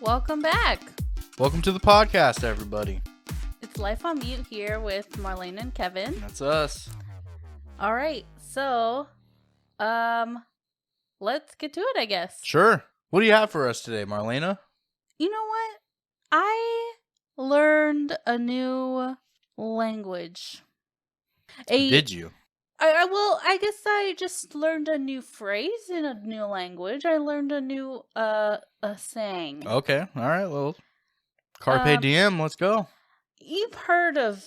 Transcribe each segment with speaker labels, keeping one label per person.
Speaker 1: Welcome back.
Speaker 2: Welcome to the podcast, everybody.
Speaker 1: It's Life on Mute here with Marlena and Kevin.
Speaker 2: That's us.
Speaker 1: All right, so let's get to it, I guess.
Speaker 2: Sure. What do you have for us today, Marlena?
Speaker 1: You know what? I learned a new language.
Speaker 2: Did you?
Speaker 1: I guess I just learned a new phrase in a new language. I learned a new a saying.
Speaker 2: Okay. All right. Well, Carpe Diem. Let's go.
Speaker 1: You've heard of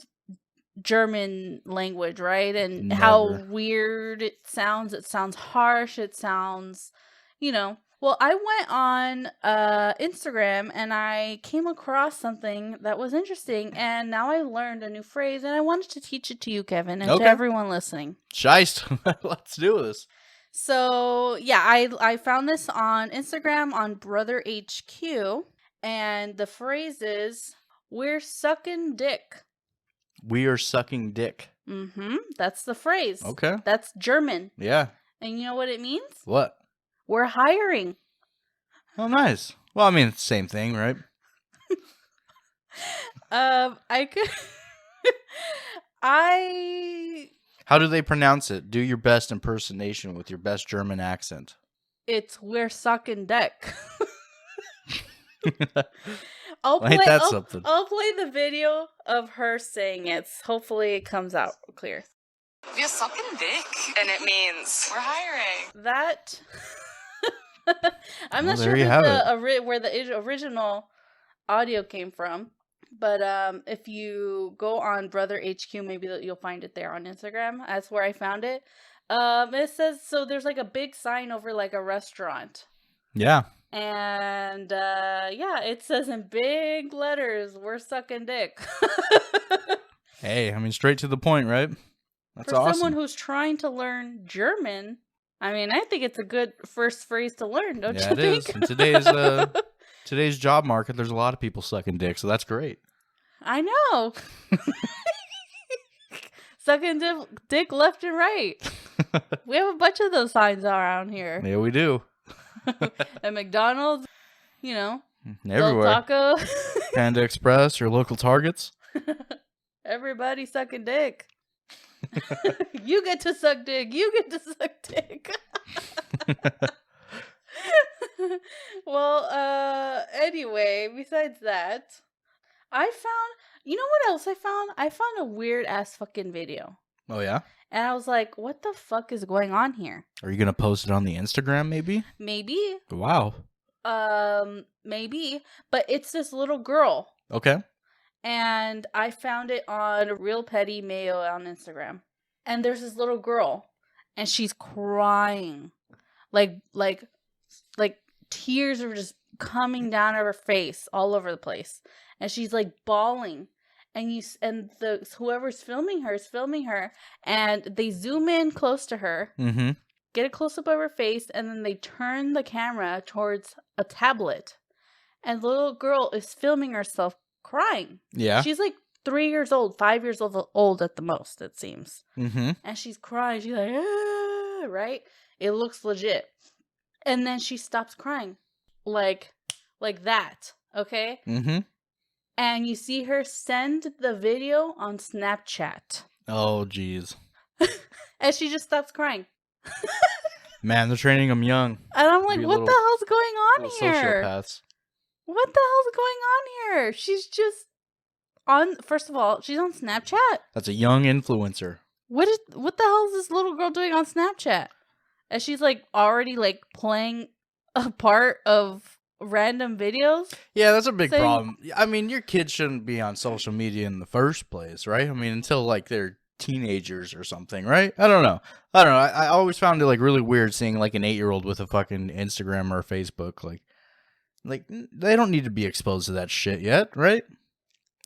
Speaker 1: German language, right? And
Speaker 2: Never.
Speaker 1: how weird it sounds. It sounds harsh. It sounds, Well, I went on Instagram and I came across something that was interesting, and now I learned a new phrase, and I wanted to teach it to you, Kevin, and to everyone listening.
Speaker 2: Scheist. Let's do this.
Speaker 1: So, yeah, I found this on Instagram on Brother HQ, and the phrase is, "We're sucking dick."
Speaker 2: We are sucking dick.
Speaker 1: Mm-hmm. That's the phrase.
Speaker 2: Okay.
Speaker 1: That's German.
Speaker 2: Yeah.
Speaker 1: And you know what it means?
Speaker 2: What?
Speaker 1: We're hiring.
Speaker 2: Oh, nice. Well, I mean, it's the same thing, right? How do they pronounce it? Do your best impersonation with your best German accent.
Speaker 1: It's "we're sucking dick."
Speaker 2: Ain't that something?
Speaker 1: I'll play the video of her saying it. Hopefully it comes out clear.
Speaker 3: We're sucking dick, and it means we're hiring.
Speaker 1: That I'm not sure where the original audio came from, but if you go on Brother HQ, maybe you'll find it there on Instagram. That's where I found it. It says, so there's like a big sign over like a restaurant.
Speaker 2: Yeah.
Speaker 1: And it says in big letters, "We're sucking dick."
Speaker 2: Hey, I mean, straight to the point, right? That's
Speaker 1: For
Speaker 2: awesome.
Speaker 1: someone who's trying to learn German, I mean, I think it's a good first phrase to learn, don't you think?
Speaker 2: Yeah, it is. In today's job market, there's a lot of people sucking dick, so that's great.
Speaker 1: I know. Sucking dick left and right. We have a bunch of those signs around here.
Speaker 2: Yeah, we do.
Speaker 1: At McDonald's, Del
Speaker 2: Everywhere.
Speaker 1: Taco.
Speaker 2: Panda Express, your local Targets.
Speaker 1: Everybody sucking dick. You get to suck dick. You get to suck dick. Well, anyway, besides that, I found, you know what else I found? I found a weird ass fucking video.
Speaker 2: Oh, yeah?
Speaker 1: And I was like, what the fuck is going on here?
Speaker 2: Are you going to post it on the Instagram, maybe?
Speaker 1: Maybe.
Speaker 2: Wow.
Speaker 1: Maybe. But it's this little girl.
Speaker 2: Okay.
Speaker 1: And I found it on Real Petty Mayo on Instagram. And there's this little girl. And she's crying. Like tears are just coming down her face all over the place. And she's like bawling. And whoever's filming her is filming her, and they zoom in close to her, get a close up of her face, and then they turn the camera towards a tablet, and the little girl is filming herself crying.
Speaker 2: Yeah,
Speaker 1: she's like 3 years old, 5 years old at the most, it seems.
Speaker 2: And
Speaker 1: she's crying. She's like, ah, right? It looks legit, and then she stops crying, like that. Okay. And you see her send the video on Snapchat.
Speaker 2: Oh, jeez.
Speaker 1: And she just stops crying.
Speaker 2: Man, they're training them young.
Speaker 1: And I'm like, what the hell's going on here?
Speaker 2: Sociopaths.
Speaker 1: What the hell's going on here? She's just first of all, she's on Snapchat.
Speaker 2: That's a young influencer.
Speaker 1: What the hell is this little girl doing on Snapchat? And she's like already like playing a part of random videos.
Speaker 2: Yeah, that's a big problem. I mean, your kids shouldn't be on social media in the first place, right? I mean, until like they're teenagers or something, right? I don't know. I always found it like really weird seeing like an 8-year-old with a fucking Instagram or Facebook. Like they don't need to be exposed to that shit yet, right?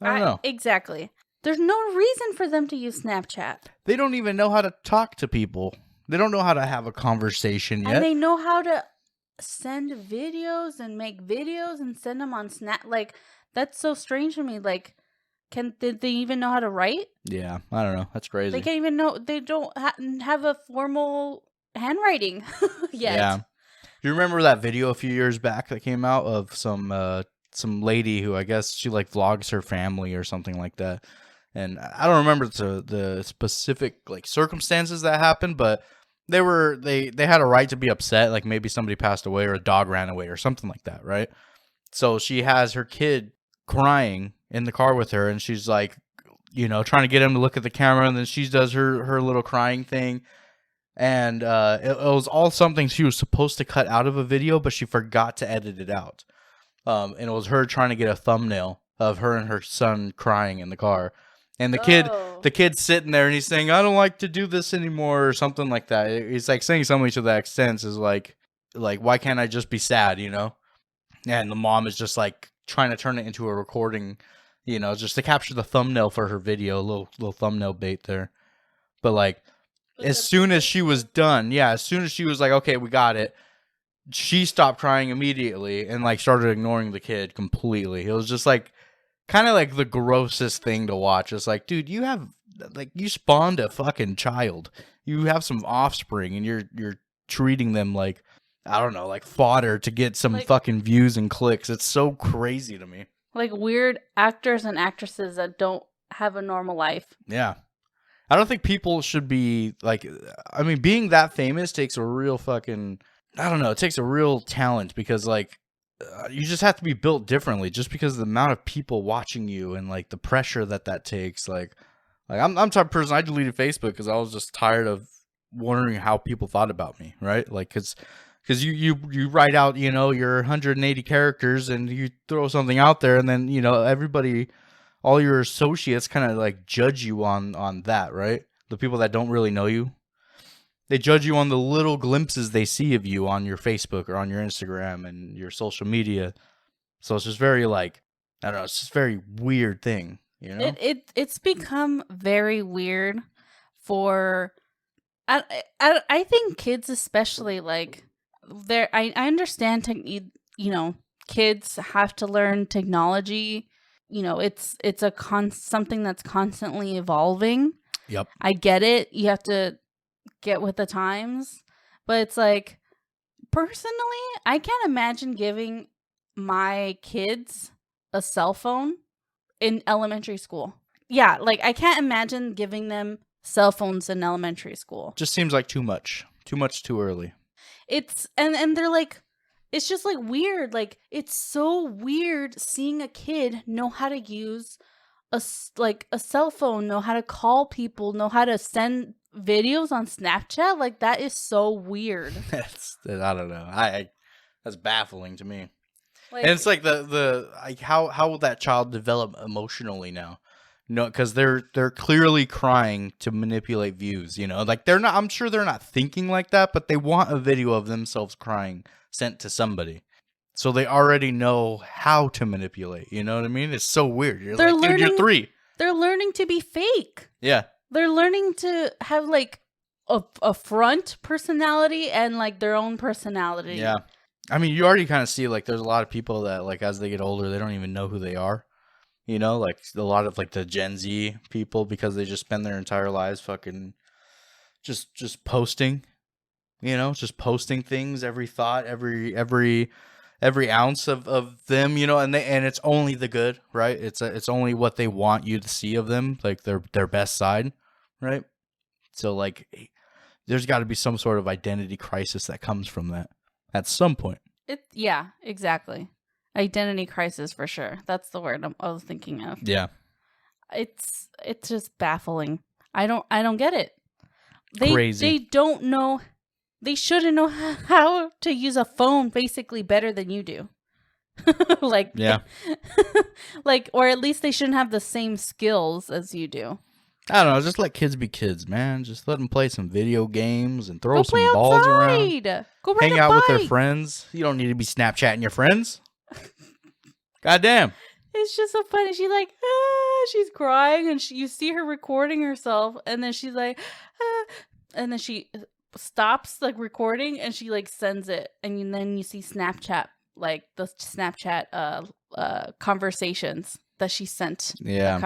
Speaker 2: I don't know.
Speaker 1: Exactly. There's no reason for them to use Snapchat.
Speaker 2: They don't even know how to talk to people. They don't know how to have a conversation yet.
Speaker 1: And they know how to send videos and make videos and send them on Snap. Like, that's so strange to me. Like, did they even know how to write?
Speaker 2: Yeah, I don't know. That's crazy.
Speaker 1: They can't even know. They don't have a formal handwriting yet.
Speaker 2: Yeah. Do you remember that video a few years back that came out of some some lady who I guess she like vlogs her family or something like that. And I don't remember the specific like circumstances that happened, but they had a right to be upset. Like maybe somebody passed away or a dog ran away or something like that, right? So she has her kid crying in the car with her, and she's like, trying to get him to look at the camera, and then she does her little crying thing. And it was all something she was supposed to cut out of a video, but she forgot to edit it out. And it was her trying to get a thumbnail of her and her son crying in the car. And the kid's sitting there and he's saying, I don't like to do this anymore or something like that. He's like saying something to that extent is like, why can't I just be sad, And the mom is just like trying to turn it into a recording, just to capture the thumbnail for her video, a little thumbnail bait there. But like, as soon as she was done, as soon as she was like, okay, we got it, she stopped crying immediately and like started ignoring the kid completely. It was just like kind of like the grossest thing to watch. It's like, dude, you spawned a fucking child. You have some offspring and you're treating them like, I don't know, like fodder to get some fucking views and clicks. It's so crazy to me.
Speaker 1: Like weird actors and actresses that don't have a normal life.
Speaker 2: Yeah. I don't think people should be like, I mean, being that famous takes a real fucking, I don't know, it takes a real talent because like, you just have to be built differently just because of the amount of people watching you and like the pressure that takes. Like I'm the type of person, I deleted Facebook because I was just tired of wondering how people thought about me, right? Like, because you write out, your 180 characters and you throw something out there and then, everybody, all your associates kind of like judge you on that, right? The people that don't really know you, they judge you on the little glimpses they see of you on your Facebook or on your Instagram and your social media. So it's just very like, I don't know, it's just a very weird thing,
Speaker 1: It's become very weird for, I think kids especially, like, I understand, kids have to learn technology. It's something that's constantly evolving.
Speaker 2: Yep.
Speaker 1: I get it. You have to get with the times, but it's like, personally, I can't imagine giving my kids a cell phone in elementary school. Yeah, like I can't imagine giving them cell phones in elementary school.
Speaker 2: Just seems like too much too early.
Speaker 1: It's and they're like, it's just like weird. Like it's so weird seeing a kid know how to use a cell phone, know how to call people, know how to send videos on Snapchat. Like that is so weird.
Speaker 2: I don't know. That's baffling to me.
Speaker 1: Like,
Speaker 2: and it's like the like how will that child develop emotionally now? Because they're clearly crying to manipulate views. Like they're not. I'm sure they're not thinking like that, but they want a video of themselves crying sent to somebody. So they already know how to manipulate. You know what I mean? It's so weird. You're like, dude, you're 3.
Speaker 1: They're learning to be fake.
Speaker 2: Yeah.
Speaker 1: They're learning to have like a front personality and like their own personality.
Speaker 2: Yeah. I mean, you already kind of see like there's a lot of people that like as they get older, they don't even know who they are. Like a lot of like the Gen Z people, because they just spend their entire lives fucking just posting, just posting things, every thought, every ounce of them, and it's only the good, right? It's only what they want you to see of them, like their best side, right? So like there's got to be some sort of identity crisis that comes from that at some point.
Speaker 1: Yeah, exactly. Identity crisis for sure. That's the word I was thinking of.
Speaker 2: Yeah.
Speaker 1: It's just baffling. I don't get it.
Speaker 2: Crazy.
Speaker 1: They don't know. They shouldn't know how to use a phone basically better than you do. Like,
Speaker 2: yeah.
Speaker 1: Like, or at least they shouldn't have the same skills as you do.
Speaker 2: I don't know. Just let kids be kids, man. Just let them play some video games and throw
Speaker 1: Go
Speaker 2: some
Speaker 1: play
Speaker 2: balls
Speaker 1: outside.
Speaker 2: around.
Speaker 1: Go ride
Speaker 2: hang
Speaker 1: a
Speaker 2: out
Speaker 1: bike.
Speaker 2: with their friends. You don't need to be Snapchatting your friends. Goddamn.
Speaker 1: It's just so funny. She's like, she's crying, and you see her recording herself, and then she's like, and then she stops like recording, and she like sends it, and then you see Snapchat, like the Snapchat conversations that she sent.
Speaker 2: Yeah.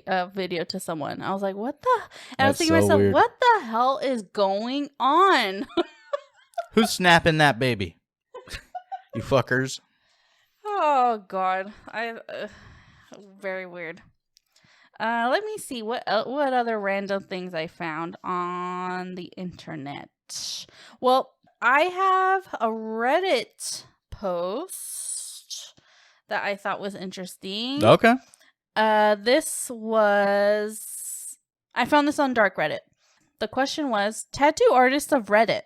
Speaker 1: A video to someone. I was like, what the? And I was
Speaker 2: That's
Speaker 1: thinking to
Speaker 2: so
Speaker 1: myself,
Speaker 2: weird.
Speaker 1: what the hell is going on?
Speaker 2: Who's snapping that baby? You fuckers.
Speaker 1: Oh God, very weird. Let me see what other random things I found on the internet. Well, I have a Reddit post that I thought was interesting.
Speaker 2: Okay.
Speaker 1: I found this on Dark Reddit. The question was, tattoo artists of Reddit,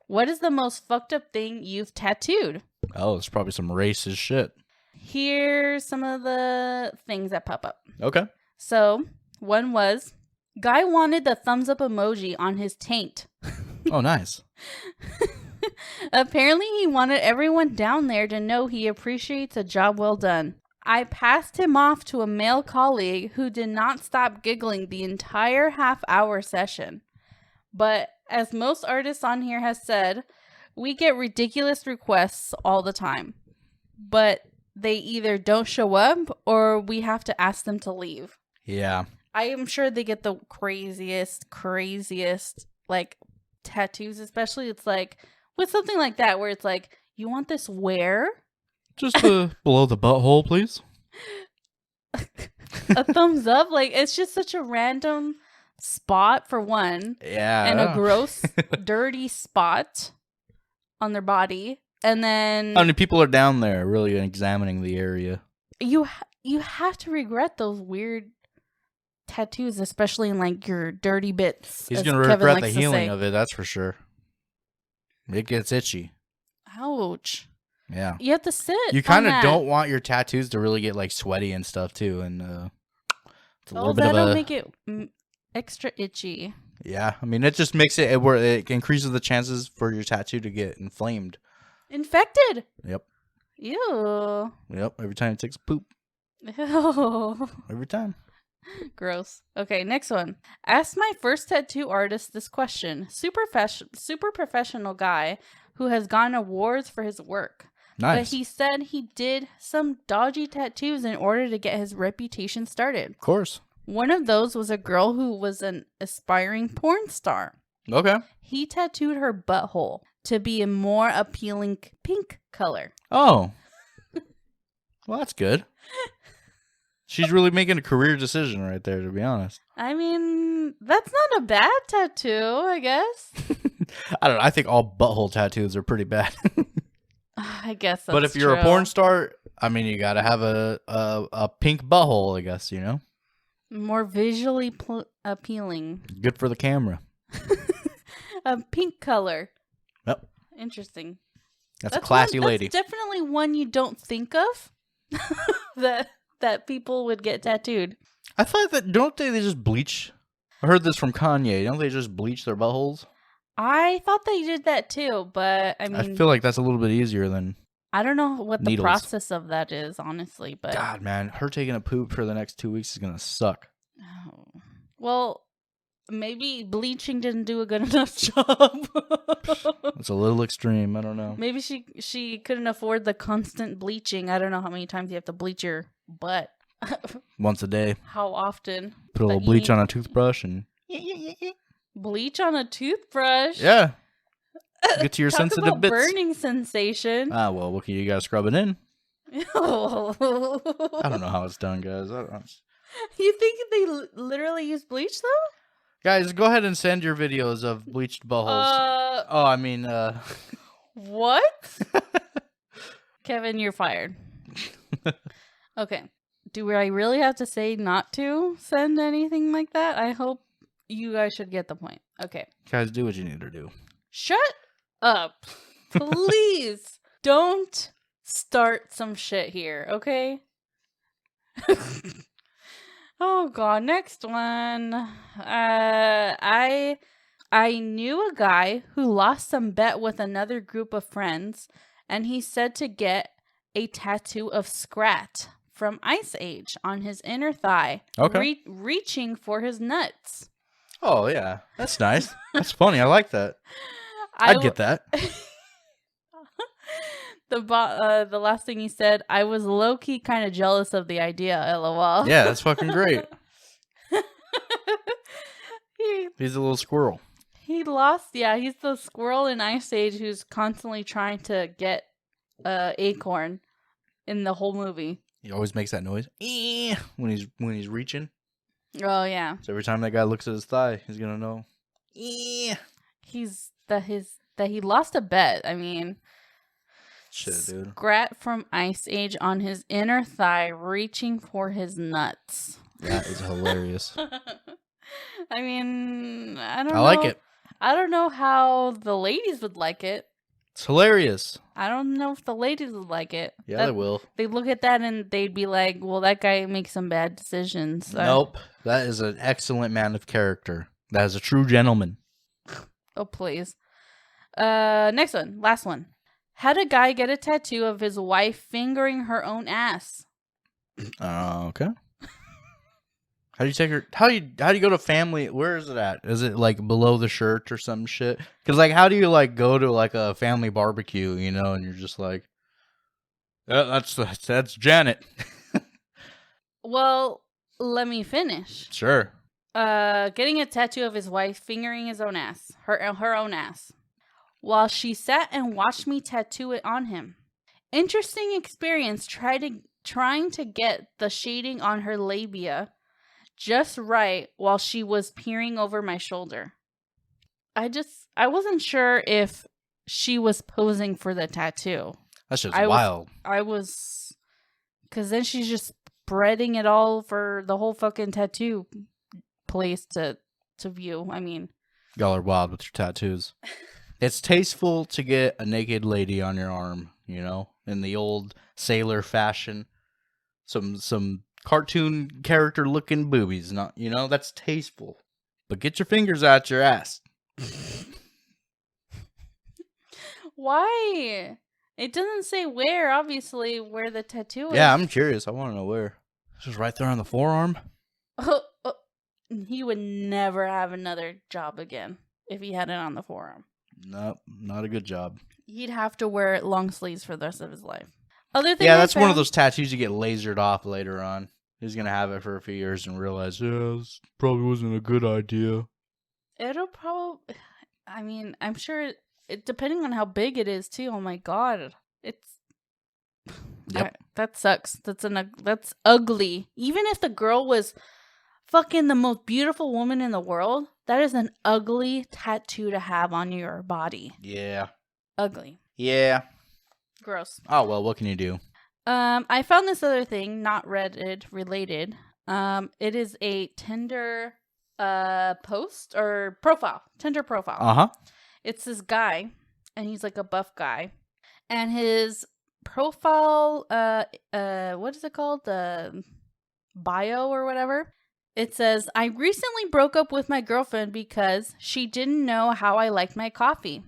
Speaker 1: what is the most fucked up thing you've tattooed?
Speaker 2: Oh, it's probably some racist shit.
Speaker 1: Here's some of the things that pop up.
Speaker 2: Okay.
Speaker 1: So, one was, guy wanted the thumbs up emoji on his taint.
Speaker 2: Oh, nice.
Speaker 1: Apparently, he wanted everyone down there to know he appreciates a job well done. I passed him off to a male colleague who did not stop giggling the entire half-hour session. But as most artists on here has said, we get ridiculous requests all the time. But they either don't show up or we have to ask them to leave.
Speaker 2: Yeah.
Speaker 1: I am sure they get the craziest, like, tattoos, especially it's like, with something like that, where it's like, you want this where?
Speaker 2: Just below the butthole, please.
Speaker 1: A thumbs up? Like, it's just such a random spot, for one.
Speaker 2: Yeah.
Speaker 1: And a gross, dirty spot on their body. And then...
Speaker 2: How many people are down there really examining the area?
Speaker 1: You have to regret those weird tattoos, especially in, like, your dirty bits.
Speaker 2: He's going to regret the healing of it, that's for sure. It gets itchy.
Speaker 1: Ouch.
Speaker 2: Yeah.
Speaker 1: You have to sit.
Speaker 2: You kind of don't want your tattoos to really get, like, sweaty and stuff, too. And it's a little bit of
Speaker 1: that'll make it extra itchy.
Speaker 2: Yeah. I mean, it just makes it where it increases the chances for your tattoo to get inflamed.
Speaker 1: Infected.
Speaker 2: Yep.
Speaker 1: Ew.
Speaker 2: Yep. Every time it takes a poop.
Speaker 1: Ew.
Speaker 2: Every time.
Speaker 1: Gross. Okay, next one. Asked my first tattoo artist this question. Super professional guy who has gotten awards for his work.
Speaker 2: Nice.
Speaker 1: But he said he did some dodgy tattoos in order to get his reputation started.
Speaker 2: Of course.
Speaker 1: One of those was a girl who was an aspiring porn star.
Speaker 2: Okay.
Speaker 1: He tattooed her butthole to be a more appealing pink color.
Speaker 2: Oh. Well, that's good. She's really making a career decision right there, to be honest.
Speaker 1: I mean, that's not a bad tattoo, I guess.
Speaker 2: I don't know. I think all butthole tattoos are pretty bad.
Speaker 1: I guess that's
Speaker 2: But if you're
Speaker 1: true.
Speaker 2: a porn star, I mean, you got to have a pink butthole, I guess, you know?
Speaker 1: More visually appealing.
Speaker 2: Good for the camera.
Speaker 1: A pink color.
Speaker 2: Yep.
Speaker 1: Interesting.
Speaker 2: That's a classy lady.
Speaker 1: That's definitely one you don't think of that people would get tattooed.
Speaker 2: I thought that, don't they just bleach? I heard this from Kanye. Don't they just bleach their buttholes?
Speaker 1: I thought they did that too, but I mean,
Speaker 2: I feel like that's a little bit easier than
Speaker 1: I don't know what the
Speaker 2: needles.
Speaker 1: process of that is, honestly. But
Speaker 2: God, man, her taking a poop for the next 2 weeks is gonna suck.
Speaker 1: Oh. Well, maybe bleaching didn't do a good enough job.
Speaker 2: It's a little extreme. I don't know.
Speaker 1: Maybe she couldn't afford the constant bleaching. I don't know how many times you have to bleach your butt.
Speaker 2: Once a day.
Speaker 1: How often?
Speaker 2: Put a little bleach on a toothbrush and
Speaker 1: Bleach on a toothbrush?
Speaker 2: yeah. Get to your
Speaker 1: Talk
Speaker 2: sensitive
Speaker 1: about
Speaker 2: bits.
Speaker 1: burning sensation.
Speaker 2: Ah, well, what can you guys scrub it in? I
Speaker 1: I
Speaker 2: don't know how it's done, guys. I don't know.
Speaker 1: You think they literally use bleach though?
Speaker 2: Guys, go ahead and send your videos of bleached buttholes.
Speaker 1: What? Kevin, you're fired. Okay. Do I really have to say not to send anything like that? I hope you guys should get the point. Okay.
Speaker 2: Guys, do what you need to do.
Speaker 1: Shut up. Please don't start some shit here, okay? Oh god, next one. I knew a guy who lost some bet with another group of friends, and he said to get a tattoo of Scrat from Ice Age on his inner thigh,
Speaker 2: Okay.
Speaker 1: reaching for his nuts.
Speaker 2: Oh, yeah. That's nice. That's funny. I like that. I'd get that.
Speaker 1: The last thing he said, I was low-key kind of jealous of the idea, LOL.
Speaker 2: Yeah, that's fucking great. He's a little squirrel.
Speaker 1: He's the squirrel in Ice Age who's constantly trying to get acorn. in the whole movie.
Speaker 2: He always makes that noise when he's reaching.
Speaker 1: Oh yeah.
Speaker 2: So every time that guy looks at his thigh, he's gonna know.
Speaker 1: He's that he lost a bet. I mean,
Speaker 2: Shit, dude.
Speaker 1: Scrat from Ice Age on his inner thigh, reaching for his nuts.
Speaker 2: That is hilarious.
Speaker 1: I mean, I don't know.
Speaker 2: I like it.
Speaker 1: I don't know how the ladies would like it.
Speaker 2: It's hilarious.
Speaker 1: I don't know if the ladies would like it.
Speaker 2: Yeah, they will.
Speaker 1: They look at that and they'd be like, well, that guy makes some bad decisions.
Speaker 2: Nope. That is an excellent man of character. That is a true gentleman.
Speaker 1: Oh, please. Next one. Last one. Had a guy get a tattoo of his wife fingering her own ass.
Speaker 2: Okay. How do you take her? How do you go to family? Where is it at? Is it like below the shirt or some shit? Because like, how do you like go to like a family barbecue, you know, and you're just like, that's Janet.
Speaker 1: Well, let me finish.
Speaker 2: Sure.
Speaker 1: Getting a tattoo of his wife fingering his own ass, her own ass, while she sat and watched me tattoo it on him. Interesting experience. Trying to get the shading on her labia just right while she was peering over my shoulder. I wasn't sure if she was posing for the tattoo.
Speaker 2: That's just wild.
Speaker 1: Because then she's just spreading it all for the whole fucking tattoo place to view. I mean,
Speaker 2: y'all are wild with your tattoos. It's tasteful to get a naked lady on your arm, you know, in the old sailor fashion. Some cartoon character looking boobies, not, you know, that's tasteful. But get your fingers out your ass.
Speaker 1: Why? It doesn't say where, obviously, where the tattoo is.
Speaker 2: Yeah, I'm curious. I want to know where. It's just right there on the forearm.
Speaker 1: He would never have another job again if he had it on the forearm.
Speaker 2: Nope, not a good job.
Speaker 1: He'd have to wear long sleeves for the rest of his life. Other thing
Speaker 2: yeah, that's one of those tattoos you get lasered off later on. He's going to have it for a few years and realize, yeah, this probably wasn't a good idea.
Speaker 1: It'll probably... I mean, I'm sure... depending on how big it is, too. Oh, my God. It's...
Speaker 2: Yep.
Speaker 1: That sucks. That's ugly. Even if the girl was fucking the most beautiful woman in the world, that is an ugly tattoo to have on your body.
Speaker 2: Yeah.
Speaker 1: Ugly.
Speaker 2: Yeah.
Speaker 1: Gross.
Speaker 2: Oh, well, what can you do?
Speaker 1: I found this other thing, not Reddit related. It is a Tinder post or profile. Tinder profile.
Speaker 2: Uh-huh.
Speaker 1: It's this guy, and he's like a buff guy. And his profile, what is it called? Bio or whatever. It says, I recently broke up with my girlfriend because she didn't know how I liked my coffee.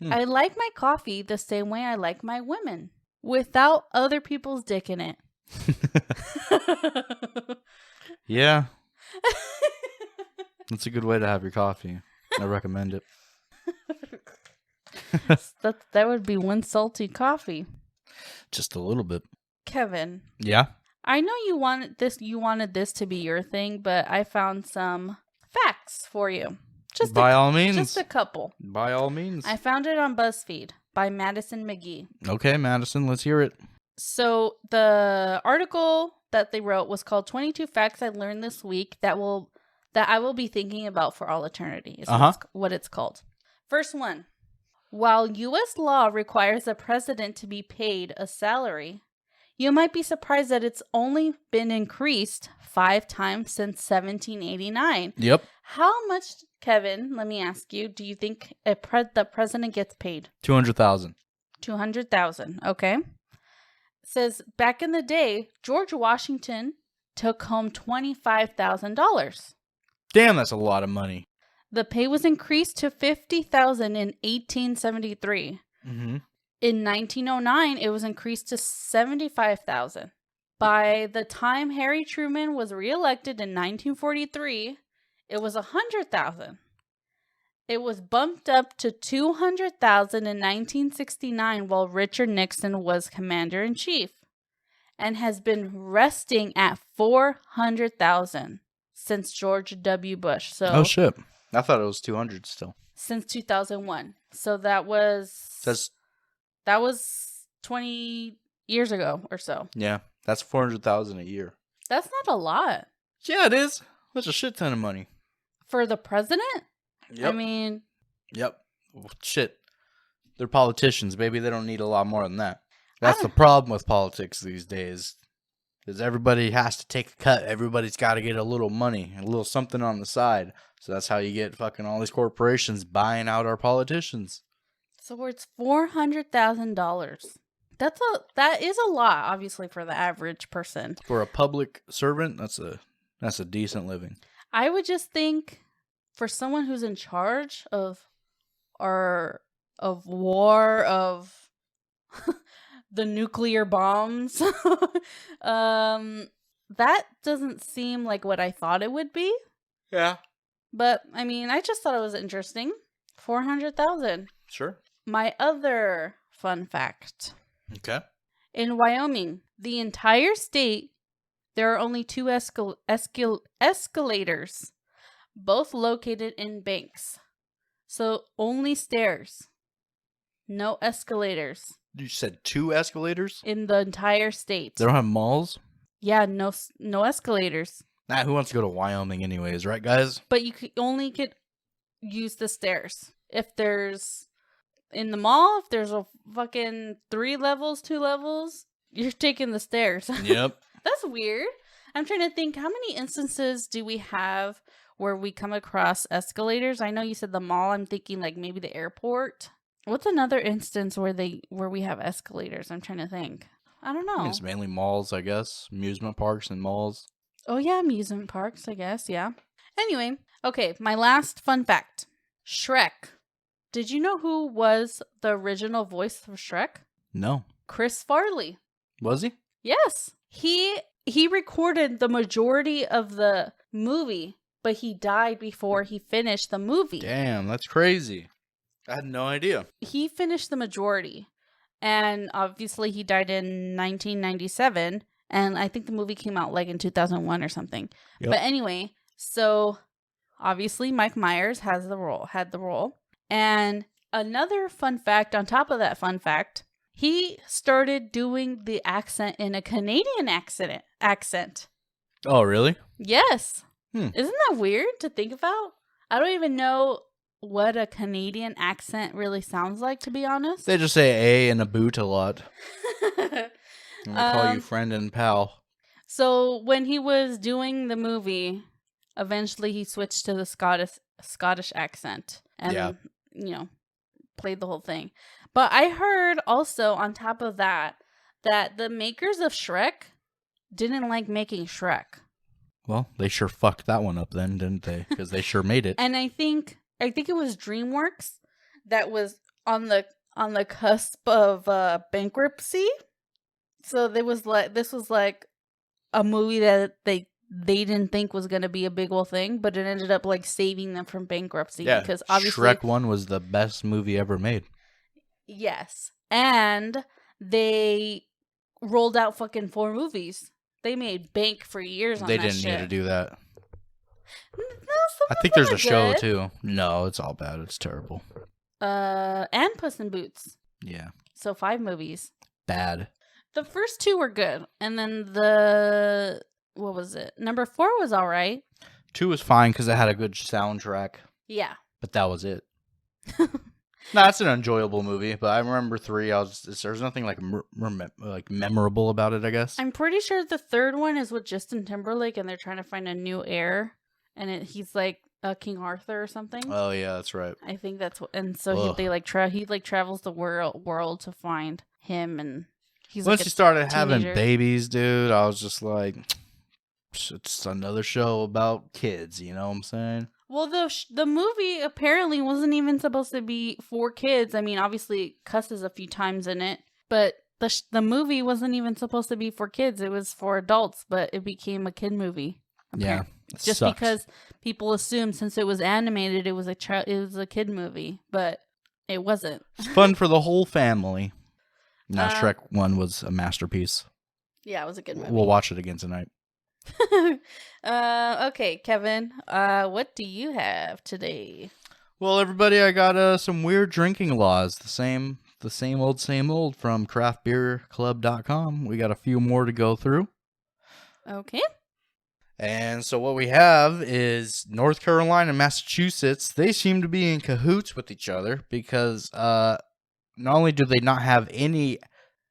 Speaker 1: I like my coffee the same way I like my women, without other people's dick in it.
Speaker 2: Yeah. That's a good way to have your coffee. I recommend it.
Speaker 1: That would be one salty coffee.
Speaker 2: Just a little bit.
Speaker 1: Kevin.
Speaker 2: Yeah?
Speaker 1: I know you wanted this to be your thing, but I found some facts for you.
Speaker 2: By all means.
Speaker 1: Just a couple.
Speaker 2: By all means.
Speaker 1: I found it on BuzzFeed by Madison McGee.
Speaker 2: Okay, Madison, let's hear it.
Speaker 1: So the article that they wrote was called 22 Facts I Learned This Week that I will be thinking about for all eternity. Is what it's called. First one. While U.S. law requires the president to be paid a salary, you might be surprised that it's only been increased 5 times since 1789.
Speaker 2: Yep.
Speaker 1: How much, Kevin, let me ask you, do you think the president gets paid?
Speaker 2: $200,000.
Speaker 1: $200,000, okay. It says, back in the day, George Washington took home $25,000.
Speaker 2: Damn, that's a lot of money.
Speaker 1: The pay was increased to $50,000 in 1873.
Speaker 2: Mm-hmm.
Speaker 1: In 1909, it was increased to $75,000. By the time Harry Truman was reelected in 1943, it was $100,000. It was bumped up to $200,000 in 1969 while Richard Nixon was commander-in-chief, and has been resting at $400,000 since George W. Bush. So,
Speaker 2: oh shit! I thought it was 200 still.
Speaker 1: Since 2001. So that was 20 years ago or so.
Speaker 2: Yeah, that's $400,000 a year.
Speaker 1: That's not a lot
Speaker 2: Yeah, it is. That's a shit ton of money.
Speaker 1: for the president.
Speaker 2: Yep.
Speaker 1: I mean,
Speaker 2: Yep. Shit. They're politicians, baby. They don't need a lot more than that. That's the problem with politics these days. Because everybody has to take a cut. Everybody's got to get a little money, a little something on the side. So that's how you get fucking all these corporations buying out our politicians.
Speaker 1: so it's $400,000. That is a lot, obviously, for the average person.
Speaker 2: For a public servant, that's a decent living.
Speaker 1: I would just think for someone who's in charge of war, of the nuclear bombs, that doesn't seem like what I thought it would be.
Speaker 2: Yeah.
Speaker 1: But I mean, I just thought it was interesting. 400,000.
Speaker 2: Sure.
Speaker 1: My other fun fact.
Speaker 2: Okay.
Speaker 1: In Wyoming, the entire state, there are only two escalators, both located in banks. So only stairs, no escalators
Speaker 2: You said 2 escalators?
Speaker 1: in the entire state.
Speaker 2: They don't have malls?
Speaker 1: Yeah, no escalators.
Speaker 2: Nah, who wants to go to Wyoming anyways, right, guys?
Speaker 1: But you could use the stairs. If there's in the mall, if there's a fucking 3 levels, 2 levels, you're taking the stairs.
Speaker 2: Yep.
Speaker 1: That's weird. I'm trying to think, how many instances do we have where we come across escalators? I know you said the mall. I'm thinking like maybe the airport. What's another instance where we have escalators? I'm trying to think. I don't know.
Speaker 2: It's mainly malls, I guess. Amusement parks and malls.
Speaker 1: Oh yeah, amusement parks, I guess, yeah. Anyway, okay, my last fun fact. Shrek. Did you know who was the original voice of Shrek?
Speaker 2: No.
Speaker 1: Chris Farley.
Speaker 2: Was he?
Speaker 1: Yes. He recorded the majority of the movie, but he died before he finished the movie.
Speaker 2: Damn, that's crazy. I had no idea.
Speaker 1: He finished the majority. And obviously he died in 1997. And I think the movie came out like in 2001 or something.
Speaker 2: Yep.
Speaker 1: But anyway, so obviously Mike Myers had the role. And another fun fact on top of that fun fact, he started doing the accent in a Canadian accent.
Speaker 2: Oh, really?
Speaker 1: Yes.
Speaker 2: Hmm.
Speaker 1: Isn't that weird to think about? I don't even know what a Canadian accent really sounds like, to be honest.
Speaker 2: They just say A and a boot a lot. And they call you friend and pal.
Speaker 1: So when he was doing the movie, eventually he switched to the Scottish accent and, played the whole thing. But I heard also on top of that the makers of Shrek didn't like making Shrek.
Speaker 2: Well, they sure fucked that one up then, didn't they? Because they sure made it.
Speaker 1: And I think it was DreamWorks that was on the cusp of bankruptcy. So this was like a movie that they didn't think was going to be a big old thing, but it ended up like saving them from bankruptcy.
Speaker 2: Yeah,
Speaker 1: Because obviously
Speaker 2: Shrek 1 was the best movie ever made.
Speaker 1: Yes. And they rolled out fucking 4 movies. They made bank for years on
Speaker 2: They
Speaker 1: that
Speaker 2: didn't
Speaker 1: shit.
Speaker 2: need to do that.
Speaker 1: No,
Speaker 2: I think there's a show too. No, it's all bad. It's terrible.
Speaker 1: And Puss in Boots.
Speaker 2: Yeah.
Speaker 1: So 5 movies.
Speaker 2: Bad.
Speaker 1: The first 2 were good. And then what was it? Number 4 was all right.
Speaker 2: 2 was fine because it had a good soundtrack.
Speaker 1: Yeah.
Speaker 2: But that was it. No, it's an enjoyable movie, but I remember 3. There's nothing like memorable about it, I guess.
Speaker 1: I'm pretty sure the 3rd one is with Justin Timberlake and they're trying to find a new heir. And he's like King Arthur or something.
Speaker 2: Oh yeah, that's right.
Speaker 1: I think that's what. And so he travels the world to find him, and he's
Speaker 2: once
Speaker 1: like
Speaker 2: you started
Speaker 1: teenager.
Speaker 2: having babies, dude, I was just like, it's another show about kids. You know what I'm saying?
Speaker 1: Well, the movie apparently wasn't even supposed to be for kids. I mean, obviously it cusses a few times in it, but the movie wasn't even supposed to be for kids. It was for adults, but it became a kid movie.
Speaker 2: Yeah,
Speaker 1: just
Speaker 2: sucks.
Speaker 1: because people assumed since it was animated, it was a kid movie, but it wasn't.
Speaker 2: It's fun for the whole family. Now Shrek 1 was a masterpiece.
Speaker 1: Yeah, it was a good movie.
Speaker 2: We'll watch it again tonight.
Speaker 1: Okay, Kevin. What do you have today?
Speaker 2: Well, everybody, I got some weird drinking laws. The same the same old from craftbeerclub.com. We got a few more to go through.
Speaker 1: Okay.
Speaker 2: And so what we have is North Carolina and Massachusetts. They seem to be in cahoots with each other because not only do they not have any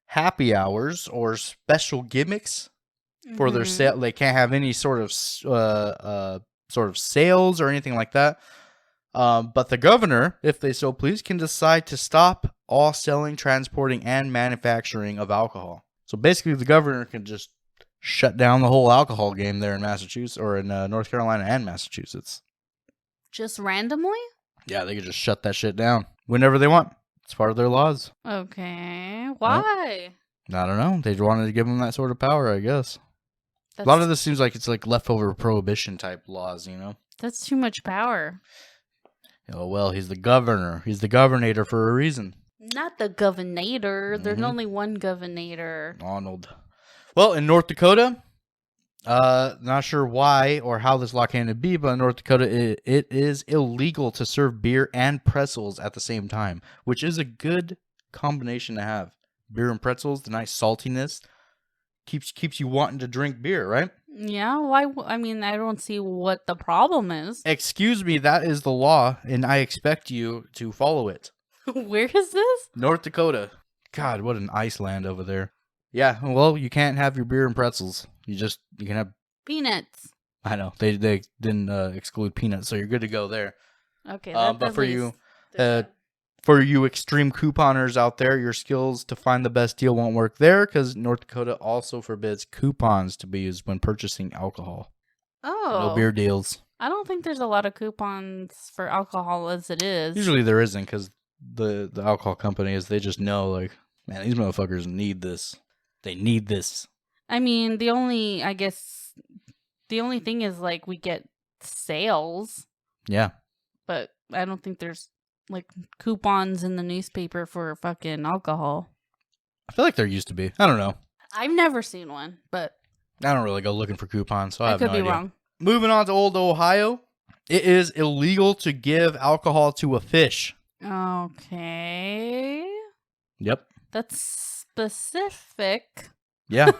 Speaker 2: happy hours or special gimmicks for their sale, they can't have any sort of sales or anything like that. But the governor, if they so please, can decide to stop all selling, transporting, and manufacturing of alcohol. So basically, the governor can just shut down the whole alcohol game there in Massachusetts or in North Carolina and Massachusetts.
Speaker 1: Just randomly?
Speaker 2: Yeah, they could just shut that shit down whenever they want. It's part of their laws.
Speaker 1: Okay. Why?
Speaker 2: I don't know. They wanted to give them that sort of power, I guess. A lot of this seems like it's like leftover prohibition type laws, you know?
Speaker 1: That's too much power.
Speaker 2: Oh, well, he's the governor. He's the governator for a reason.
Speaker 1: Not the governor. There's only one governor.
Speaker 2: Arnold. Well, in North Dakota, not sure why or how this law came to be, but in North Dakota, it is illegal to serve beer and pretzels at the same time, which is a good combination to have. Beer and pretzels, the nice saltiness, keeps you wanting to drink beer, right?
Speaker 1: Yeah, why? I mean, I don't see what the problem is.
Speaker 2: Excuse me, that is the law, and I expect you to follow it.
Speaker 1: Where is this?
Speaker 2: North Dakota. God, what an Iceland over there. Yeah, well, you can't have your beer and pretzels. You can have
Speaker 1: Peanuts.
Speaker 2: I know they didn't exclude peanuts, so you're good to go there.
Speaker 1: Okay,
Speaker 2: but for you extreme couponers out there, your skills to find the best deal won't work there because North Dakota also forbids coupons to be used when purchasing alcohol.
Speaker 1: Oh,
Speaker 2: No beer deals.
Speaker 1: I don't think there's a lot of coupons for alcohol as it is.
Speaker 2: Usually there isn't because the alcohol companies, they just know like, man, these motherfuckers need this. They need this.
Speaker 1: I mean, the only thing is like we get sales.
Speaker 2: Yeah.
Speaker 1: But I don't think there's like coupons in the newspaper for fucking alcohol.
Speaker 2: I feel like there used to be. I don't know.
Speaker 1: I've never seen one, but
Speaker 2: I don't really go looking for coupons, so I have
Speaker 1: could
Speaker 2: no
Speaker 1: be
Speaker 2: idea.
Speaker 1: wrong.
Speaker 2: Moving on to old Ohio. It is illegal to give alcohol to a fish.
Speaker 1: Okay.
Speaker 2: Yep.
Speaker 1: That's specific.
Speaker 2: Yeah.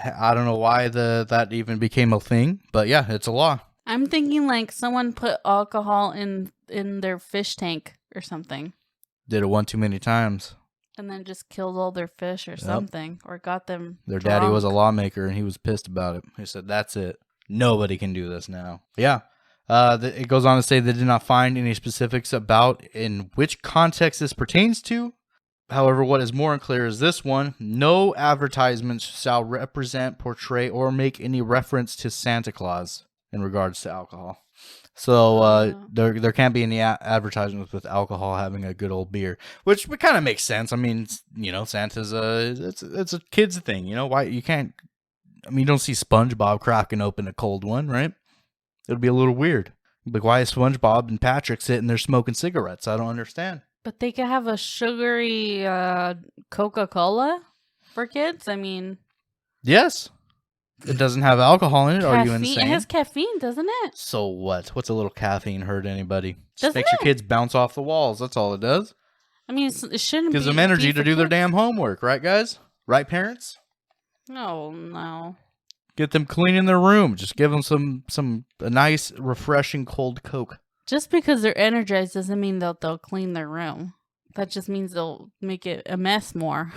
Speaker 2: I don't know why that even became a thing, but yeah, it's a law.
Speaker 1: I'm thinking like someone put alcohol in their fish tank or something.
Speaker 2: Did it one too many times.
Speaker 1: And then just killed all their fish or something. Or got them
Speaker 2: Their
Speaker 1: drunk.
Speaker 2: daddy was a lawmaker and he was pissed about it. He said, that's it. Nobody can do this now. Yeah. It goes on to say they did not find any specifics about in which context this pertains to. However, what is more unclear is this one. No advertisements shall represent, portray, or make any reference to Santa Claus in regards to alcohol. So there can't be any advertisements with alcohol having a good old beer, which kind of makes sense. I mean, you know, Santa's it's a kid's thing. You know, why you can't? I mean, you don't see SpongeBob cracking open a cold one, right? It'd be a little weird. Like, why is SpongeBob and Patrick sitting there smoking cigarettes? I don't understand.
Speaker 1: But they could have a sugary Coca-Cola for kids. I mean,
Speaker 2: yes. It doesn't have alcohol in it. Are you insane?
Speaker 1: It has caffeine, doesn't it?
Speaker 2: So what? What's a little caffeine hurt anybody? Just
Speaker 1: Doesn't
Speaker 2: makes your
Speaker 1: it?
Speaker 2: kids bounce off the walls. That's all it does.
Speaker 1: I mean, it shouldn't
Speaker 2: Gives
Speaker 1: be.
Speaker 2: them energy to
Speaker 1: for
Speaker 2: do their
Speaker 1: kids.
Speaker 2: damn homework, right, guys? Right, parents?
Speaker 1: Oh no.
Speaker 2: Get them cleaning their room. Just give them a nice, refreshing cold Coke.
Speaker 1: Just because they're energized doesn't mean they'll clean their room. That just means they'll make it a mess more.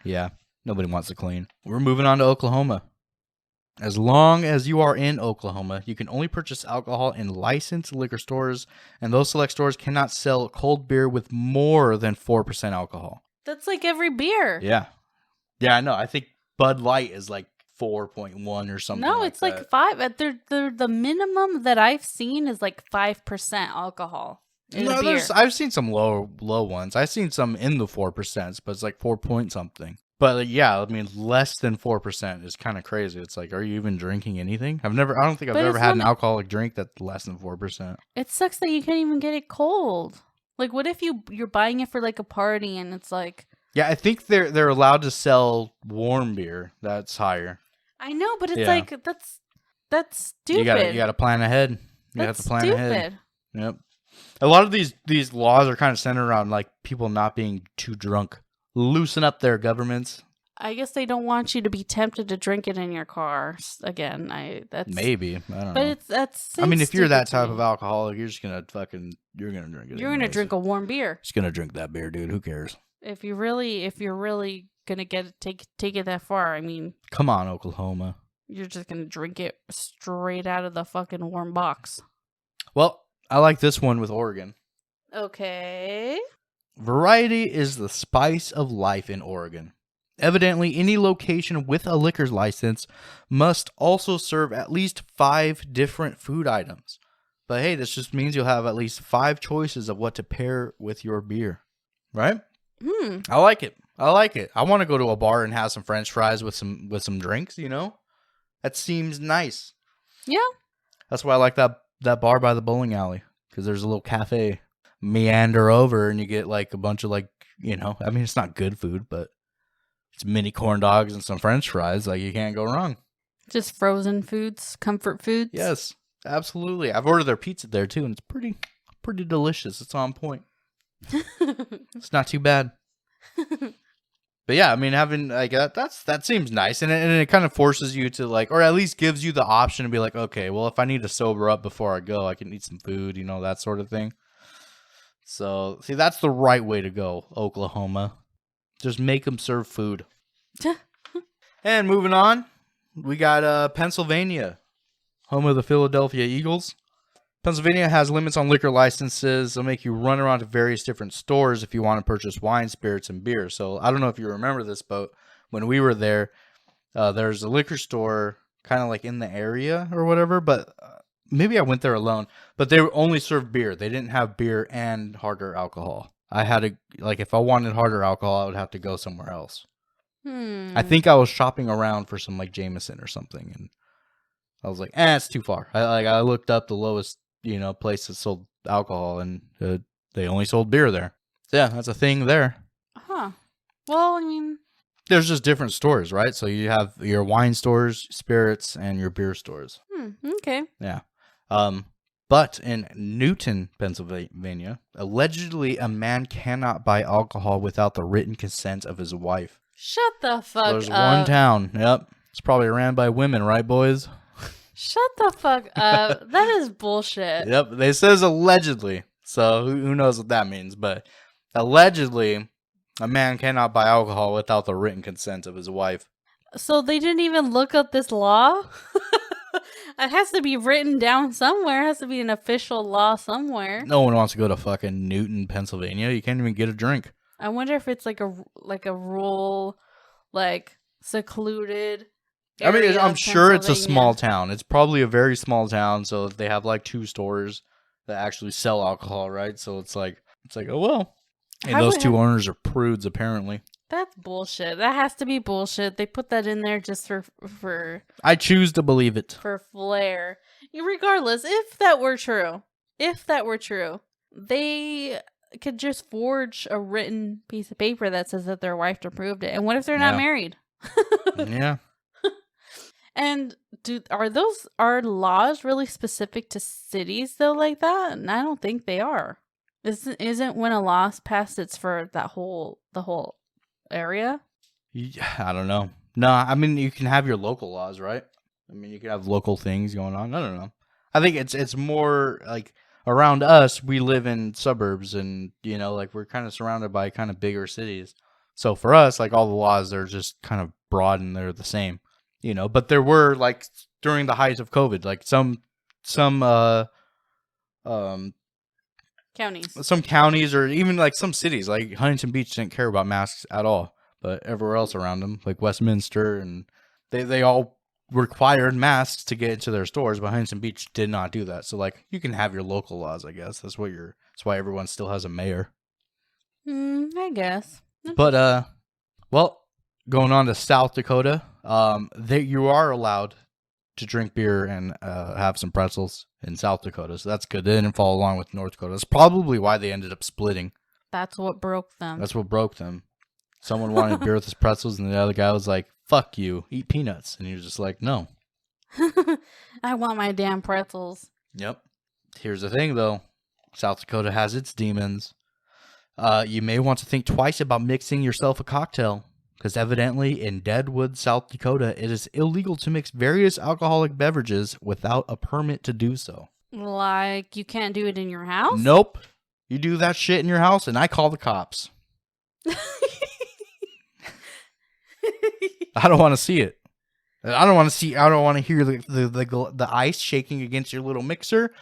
Speaker 2: Yeah, nobody wants to clean. We're moving on to Oklahoma. As long as you are in Oklahoma, you can only purchase alcohol in licensed liquor stores, and those select stores cannot sell cold beer with more than 4% alcohol.
Speaker 1: That's like every beer.
Speaker 2: Yeah. Yeah, I know. I think Bud Light is like 4.1 or something.
Speaker 1: No, it's like 5. The minimum that I've seen is like 5% alcohol in a beer.
Speaker 2: I've seen some low ones. I've seen some in the 4%, but it's like 4 point something. But yeah, I mean, less than 4% is kind of crazy. It's like, are you even drinking anything? I don't think I've ever had an alcoholic drink that's less than 4%.
Speaker 1: It sucks that you can't even get it cold. Like, what if you're buying it for like a party and it's like...
Speaker 2: Yeah, I think they're allowed to sell warm beer that's higher.
Speaker 1: I know, but it's like that's stupid.
Speaker 2: You got to plan ahead. You have to plan
Speaker 1: stupid.
Speaker 2: ahead. Yep. A lot of these laws are kind of centered around like people not being too drunk. Loosen up their governments.
Speaker 1: I guess they don't want you to be tempted to drink it in your car again. That's
Speaker 2: Maybe, I don't
Speaker 1: but
Speaker 2: know. I mean, if you're that type of alcoholic, you're just gonna you're gonna drink it.
Speaker 1: You're gonna drink a warm beer.
Speaker 2: Just gonna drink that beer, dude. Who cares?
Speaker 1: If you're really gonna take it that far, I mean,
Speaker 2: come on, Oklahoma.
Speaker 1: You're just gonna drink it straight out of the fucking warm box.
Speaker 2: Well, I like this one with Oregon.
Speaker 1: Okay.
Speaker 2: Variety is the spice of life in Oregon. Evidently, any location with a liquor license must also serve at least 5 different food items. But hey, this just means you'll have at least 5 choices of what to pair with your beer. Right? I like it. I want to go to a bar and have some French fries with some drinks, you know? That seems nice.
Speaker 1: Yeah.
Speaker 2: That's why I like that bar by the bowling alley. Because there's a little cafe. Meander over and you get like a bunch of like, you know, I mean, it's not good food, but it's mini corn dogs and some French fries. Like, you can't go wrong.
Speaker 1: Just frozen foods, comfort foods.
Speaker 2: Yes, absolutely. I've ordered their pizza there too, and it's pretty delicious. It's on point. It's not too bad. But yeah, I mean, having like that seems nice, and it kind of forces you to like, or at least gives you the option to be like, okay, well, if I need to sober up before I go, I can eat some food, you know, that sort of thing. So, see, that's the right way to go, Oklahoma. Just make them serve food. And moving on, we got Pennsylvania, home of the Philadelphia Eagles. Pennsylvania has limits on liquor licenses. They'll make you run around to various different stores if you want to purchase wine, spirits, and beer. So, I don't know if you remember this, but when we were there, there's a liquor store kind of like in the area or whatever, but maybe I went there alone, but they only served beer. They didn't have beer and harder alcohol. I had to, like, if I wanted harder alcohol, I would have to go somewhere else. I think I was shopping around for some, like, Jameson or something, and I was like, it's too far. I looked up the lowest, you know, place that sold alcohol, and they only sold beer there. So, yeah, that's a thing there.
Speaker 1: Huh. Well, I mean,
Speaker 2: there's just different stores, right? So you have your wine stores, spirits, and your beer stores.
Speaker 1: Okay.
Speaker 2: Yeah. But in Newton, Pennsylvania, allegedly a man cannot buy alcohol without the written consent of his wife.
Speaker 1: Shut the fuck
Speaker 2: There's
Speaker 1: up.
Speaker 2: one town. Yep. It's probably ran by women, right, boys?
Speaker 1: Shut the fuck up. That is bullshit.
Speaker 2: Yep. They says allegedly. So who knows what that means. But allegedly, a man cannot buy alcohol without the written consent of his wife.
Speaker 1: So they didn't even look up this law? It has to be written down somewhere. It has to be an official law somewhere.
Speaker 2: No one wants to go to fucking Newton, Pennsylvania. You can't even get a drink.
Speaker 1: I wonder if it's like a rural, like secluded area.
Speaker 2: I mean, I'm sure it's a small town. It's probably a very small town. So they have like 2 stores that actually sell alcohol, right? So it's like, oh well. And those 2 owners are prudes, apparently.
Speaker 1: That's bullshit. That has to be bullshit. They put that in there just for
Speaker 2: I choose to believe it.
Speaker 1: For flair. Regardless, if that were true, they could just forge a written piece of paper that says that their wife approved it. And what if they're not married?
Speaker 2: Yeah.
Speaker 1: And are laws really specific to cities though like that? And I don't think they are. Isn't when a law's passed, it's for the whole area?
Speaker 2: I don't know. No, I mean, you can have your local laws, right? I mean, you can have local things going on. I don't know. I think it's more like around us, we live in suburbs and, you know, like we're kind of surrounded by kind of bigger cities. So for us, like all the laws, they're just kind of broad and they're the same, you know, but there were like during the height of COVID, like some counties or even like some cities like Huntington Beach didn't care about masks at all, but everywhere else around them like Westminster and they all required masks to get into their stores, but Huntington Beach did not do that. So like you can have your local laws, I guess. That's why everyone still has a mayor.
Speaker 1: I guess.
Speaker 2: But well, going on to South Dakota, you are allowed to drink beer and have some pretzels in South Dakota. So that's good. They didn't follow along with North Dakota. That's probably why they ended up splitting.
Speaker 1: That's what broke them.
Speaker 2: Someone wanted beer with his pretzels, and the other guy was like, fuck you, eat peanuts. And he was just like, no.
Speaker 1: I want my damn pretzels.
Speaker 2: Yep. Here's the thing, though. South Dakota has its demons. You may want to think twice about mixing yourself a cocktail, because evidently in Deadwood, South Dakota, it is illegal to mix various alcoholic beverages without a permit to do so.
Speaker 1: Like, you can't do it in your house?
Speaker 2: Nope. You do that shit in your house, and I call the cops. I don't want to see it. I don't want to hear the ice shaking against your little mixer.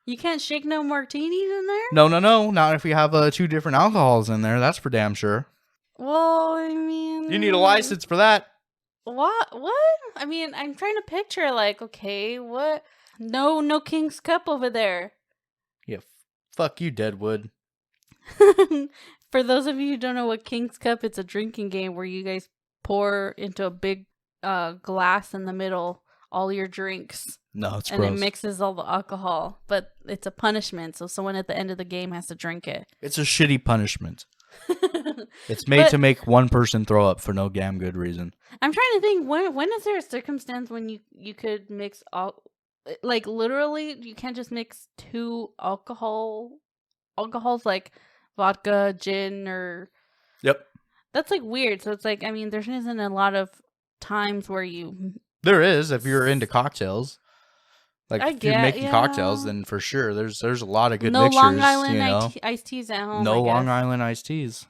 Speaker 1: You can't shake no martinis in there?
Speaker 2: No. Not if you have 2 different alcohols in there. That's for damn sure.
Speaker 1: Well, I mean...
Speaker 2: You need a license for that.
Speaker 1: What? I mean, I'm trying to picture, like, okay, what? No King's Cup over there.
Speaker 2: Yeah, fuck you, Deadwood.
Speaker 1: For those of you who don't know what King's Cup, it's a drinking game where you guys pour into a big glass in the middle all your drinks.
Speaker 2: No, it's
Speaker 1: and
Speaker 2: gross.
Speaker 1: It mixes all the alcohol, but it's a punishment, so someone at the end of the game has to drink it.
Speaker 2: It's a shitty punishment. It's made to make one person throw up for no damn good reason.
Speaker 1: I'm trying to think, when is there a circumstance when you could mix all, like, literally you can't just mix 2 alcohols like vodka, gin, or...
Speaker 2: Yep.
Speaker 1: That's, like, weird. So it's like, I mean, there isn't a lot of times where you...
Speaker 2: There is, if you're into cocktails. Like, if you're making
Speaker 1: yeah.
Speaker 2: cocktails, then for sure, there's a lot of good
Speaker 1: no
Speaker 2: mixtures,
Speaker 1: Long Island
Speaker 2: you know?
Speaker 1: iced teas at home,
Speaker 2: No
Speaker 1: I
Speaker 2: Long
Speaker 1: guess.
Speaker 2: Island iced teas.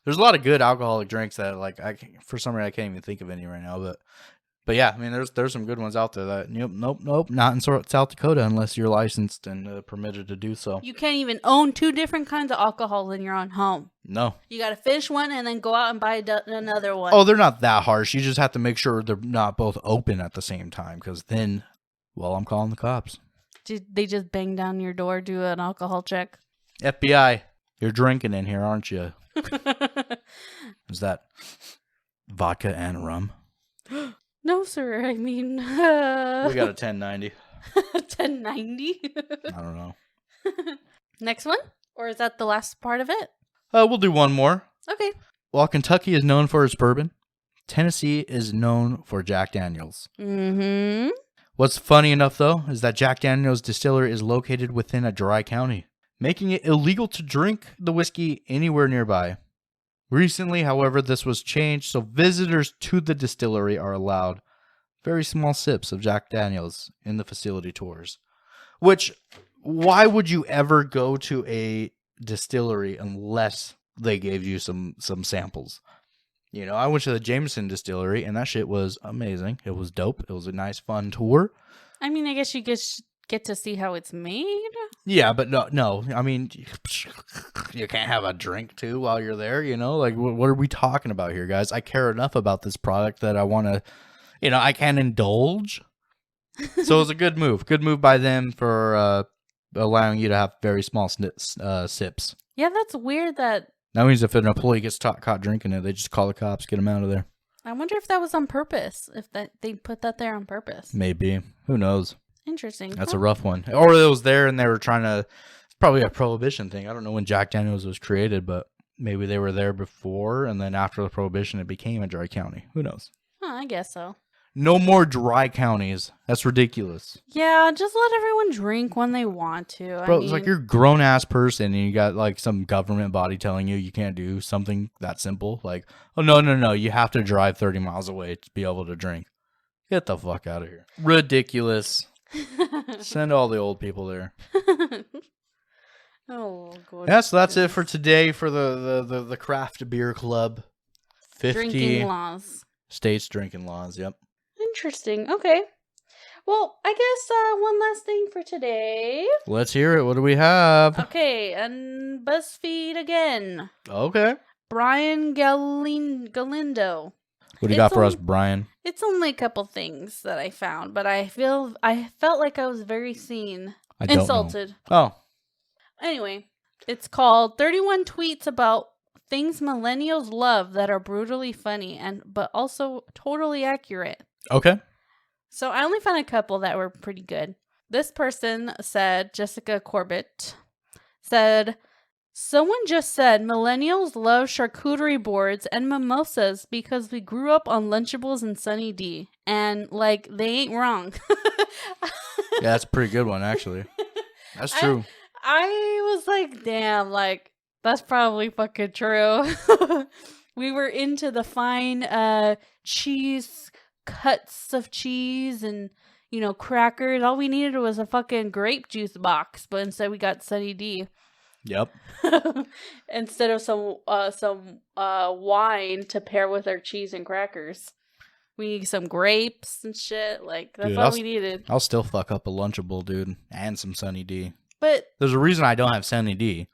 Speaker 2: There's a lot of good alcoholic drinks that, like, for some reason I can't even think of any right now, but yeah, I mean, there's some good ones out there that nope, not in South Dakota unless you're licensed and permitted to do so.
Speaker 1: You can't even own 2 different kinds of alcohol in your own home.
Speaker 2: No.
Speaker 1: You gotta finish one and then go out and buy another one.
Speaker 2: Oh, they're not that harsh. You just have to make sure they're not both open at the same time, because then, well, I'm calling the cops.
Speaker 1: Did they just bang down your door, do an alcohol check?
Speaker 2: FBI, you're drinking in here, aren't you? Is that vodka and rum?
Speaker 1: No, sir. I mean,
Speaker 2: We got a 1090.
Speaker 1: 1090.
Speaker 2: I don't know.
Speaker 1: Next one? Or is that the last part of it?
Speaker 2: We'll do one more.
Speaker 1: Okay.
Speaker 2: While Kentucky is known for its bourbon, Tennessee is known for Jack Daniels.
Speaker 1: Mm-hmm.
Speaker 2: What's funny enough, though, is that Jack Daniels Distillery is located within a dry county, making it illegal to drink the whiskey anywhere nearby. Recently, however, this was changed, so visitors to the distillery are allowed very small sips of Jack Daniels in the facility tours. Which, why would you ever go to a distillery unless they gave you some samples? You know, I went to the Jameson distillery, and that shit was amazing. It was dope. It was a nice, fun tour.
Speaker 1: I mean, I guess you get to see how it's made.
Speaker 2: Yeah, but no. I mean, you can't have a drink too while you're there, you know? Like, what are we talking about here, guys? I care enough about this product that I want to, you know, I can indulge. So it was a good move. Good move by them for allowing you to have very small sips.
Speaker 1: Yeah, that's weird that...
Speaker 2: That means if an employee gets caught drinking it, they just call the cops, get them out of there.
Speaker 1: I wonder if that was on purpose. If they put that there on purpose.
Speaker 2: Maybe. Who knows?
Speaker 1: Interesting.
Speaker 2: That's a rough one. Or it was there and they were trying to... It's probably a prohibition thing. I don't know when Jack Daniels was created, but maybe they were there before, and then after the prohibition, it became a dry county. Who knows?
Speaker 1: I guess so.
Speaker 2: No more dry counties. That's ridiculous.
Speaker 1: Yeah, just let everyone drink when they want to.
Speaker 2: Bro, it's like you're a grown-ass person and you got like some government body telling you can't do something that simple. Like, oh, no. You have to drive 30 miles away to be able to drink. Get the fuck out of here. Ridiculous. Send all the old people there.
Speaker 1: Oh, God.
Speaker 2: Yeah, so that's it for today for the craft beer club. 50
Speaker 1: drinking laws.
Speaker 2: States drinking laws, yep.
Speaker 1: Interesting. Okay. Well, I guess one last thing for today.
Speaker 2: Let's hear it. What do we have?
Speaker 1: Okay, and BuzzFeed again.
Speaker 2: Okay.
Speaker 1: Brian Galindo.
Speaker 2: What do you got for us, Brian?
Speaker 1: It's only a couple things that I found, but I felt like I was very seen.
Speaker 2: I don't
Speaker 1: insulted.
Speaker 2: know. Oh.
Speaker 1: Anyway, it's called 31 Tweets About Things Millennials Love That Are Brutally Funny but also totally accurate.
Speaker 2: Okay.
Speaker 1: So I only found a couple that were pretty good. This person said, Jessica Corbett, said, someone just said millennials love charcuterie boards and mimosas because we grew up on Lunchables and Sunny D. And, like, they ain't wrong.
Speaker 2: Yeah, that's a pretty good one, actually. That's true.
Speaker 1: I was like, damn, like, that's probably fucking true. We were into the fine cheese, cuts of cheese and, you know, crackers. All we needed was a fucking grape juice box, but instead we got Sunny D.
Speaker 2: Yep.
Speaker 1: Instead of some wine to pair with our cheese and crackers. We need some grapes and shit. Like, that's
Speaker 2: Dude,
Speaker 1: all we needed.
Speaker 2: I'll still fuck up a Lunchable, dude, and some Sunny D.
Speaker 1: But
Speaker 2: There's a reason I don't have Sunny D.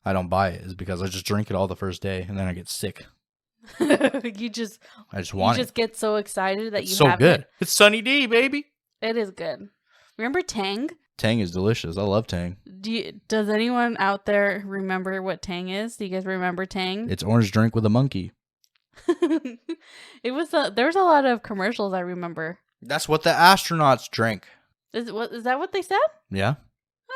Speaker 2: I don't buy it is because I just drink it all the first day and then I get sick.
Speaker 1: you just get so excited that
Speaker 2: It's
Speaker 1: you
Speaker 2: so
Speaker 1: have
Speaker 2: good.
Speaker 1: it.
Speaker 2: It's Sunny D, baby.
Speaker 1: It is good. Remember Tang?
Speaker 2: Tang is delicious. I love Tang.
Speaker 1: Does anyone out there remember what Tang is? Do you guys remember Tang?
Speaker 2: It's orange drink with a monkey.
Speaker 1: There was a lot of commercials I remember.
Speaker 2: That's what the astronauts drink.
Speaker 1: Is that what they said?
Speaker 2: Yeah.